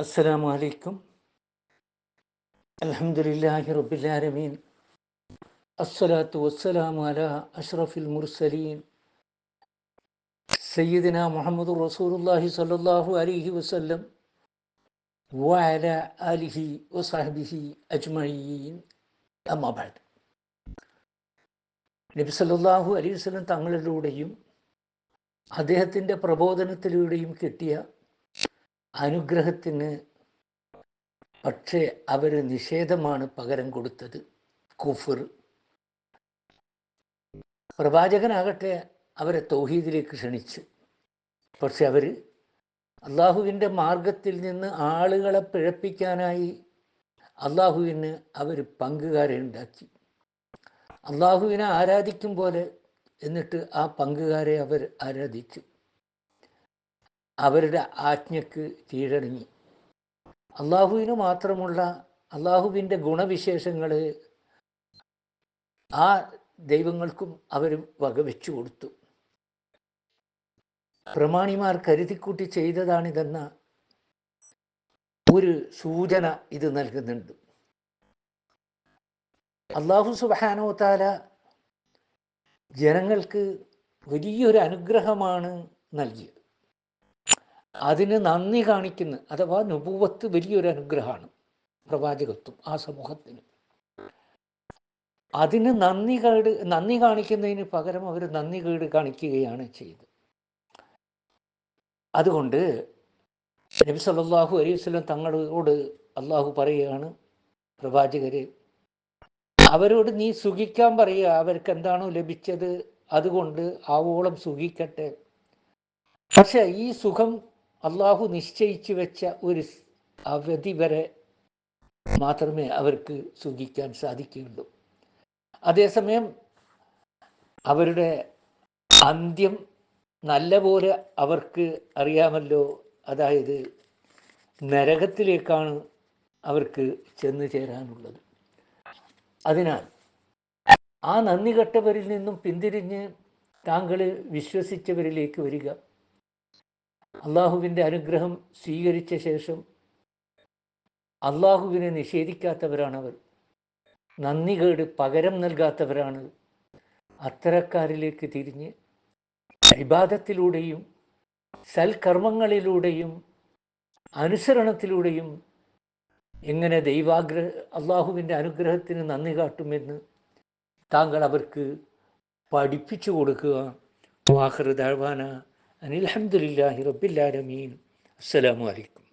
السلام عليكم. الحمد لله رب العالمين. الصلاة والسلام على أشرف المرسلين سيدنا محمد رسول الله صلى الله عليه وسلم وعلى آله وصحبه أجمعين. أما بعد. നബി സല്ലല്ലാഹു അലൈഹി വസല്ലം തങ്ങളിലൂടെയും അദ്ദേഹത്തിൻ്റെ പ്രബോധനത്തിലൂടെയും കിട്ടിയ അനുഗ്രഹത്തിന് പക്ഷേ അവർ നിഷേധമാണ് പകരം കൊടുത്തത്, കുഫർ. പ്രവാചകനാകട്ടെ അവരെ തൗഹീദിലേക്ക് ക്ഷണിച്ചു. പക്ഷെ അവർ അള്ളാഹുവിൻ്റെ മാർഗത്തിൽ നിന്ന് ആളുകളെ പിഴപ്പിക്കാനായി അള്ളാഹുവിന് അവർ പങ്കുകാരെ ഉണ്ടാക്കി. അള്ളാഹുവിനെ ആരാധിക്കും പോലെ എന്നിട്ട് ആ പങ്കുകാരെ അവർ ആരാധിച്ചു. അവരുടെ ആജ്ഞയ്ക്ക് കീഴടങ്ങി. അള്ളാഹുവിന് മാത്രമുള്ള അള്ളാഹുവിൻ്റെ ഗുണവിശേഷങ്ങൾ ആ ദൈവങ്ങൾക്കും അവർ വകവെച്ചു കൊടുത്തു. പ്രമാണിമാർ കരുതിക്കൂട്ടി ചെയ്തതാണിതെന്ന ഒരു സൂചന ഇത് നൽകുന്നുണ്ട്. അള്ളാഹു സുബ്ഹാനഹു വ തആല ജനങ്ങൾക്ക് വലിയൊരു അനുഗ്രഹമാണ് നൽകിയത്. അതിന് നന്ദി കാണിക്കുന്ന, അഥവാ നുബുവത്ത് വലിയൊരു അനുഗ്രഹമാണ്, പ്രവാചകത്വം ആ സമൂഹത്തിന്. അതിന് നന്ദി കാണിക്കുന്നതിന് പകരം അവർ നന്ദി കേട് കാണിക്കുകയാണ് ചെയ്തത്. അതുകൊണ്ട് നബി സല്ലല്ലാഹു അലൈഹി വസല്ലം തങ്ങളോട് അള്ളാഹു പറയുകയാണ്, പ്രവാചകരെ, അവരോട് നീ സുഖിക്കാൻ പറയുക. അവർക്ക് എന്താണോ ലഭിച്ചത് അതുകൊണ്ട് ആവോളം സുഖിക്കട്ടെ. പക്ഷെ ഈ സുഖം അള്ളാഹു നിശ്ചയിച്ചു വെച്ച ഒരു അവധി വരെ മാത്രമേ അവർക്ക് സുഖിക്കാൻ സാധിക്കുകയുള്ളൂ. അതേസമയം അവരുടെ അന്ത്യം നല്ല പോലെ അവർക്ക് അറിയാമല്ലോ. അതായത് നരകത്തിലേക്കാണ് അവർക്ക് ചെന്നു ചേരാനുള്ളത്. അതിനാൽ ആ നന്ദി കെട്ടവരിൽ നിന്നും പിന്തിരിഞ്ഞ് താങ്കൾ വിശ്വസിച്ചവരിലേക്ക് വരിക. അള്ളാഹുവിൻ്റെ അനുഗ്രഹം സ്വീകരിച്ച ശേഷം അള്ളാഹുവിനെ നിഷേധിക്കാത്തവരാണവർ, നന്ദികേട് പകരം നൽകാത്തവരാണ്. അത്തരക്കാരിലേക്ക് തിരിഞ്ഞ് ഇബാദത്തിലൂടെയും സൽക്കർമ്മങ്ങളിലൂടെയും അനുസരണത്തിലൂടെയും എങ്ങനെ അള്ളാഹുവിൻ്റെ അനുഗ്രഹത്തിന് നന്ദി കാട്ടുമെന്ന് താങ്കൾ അവർക്ക് പഠിപ്പിച്ചു കൊടുക്കുക. വാഖിറു ദഅ്വാനാ അനിൽ ഹംദുലില്ലാഹി റബ്ബിൽ ആലമീൻ. അസ്സലാമു അലൈക്കും.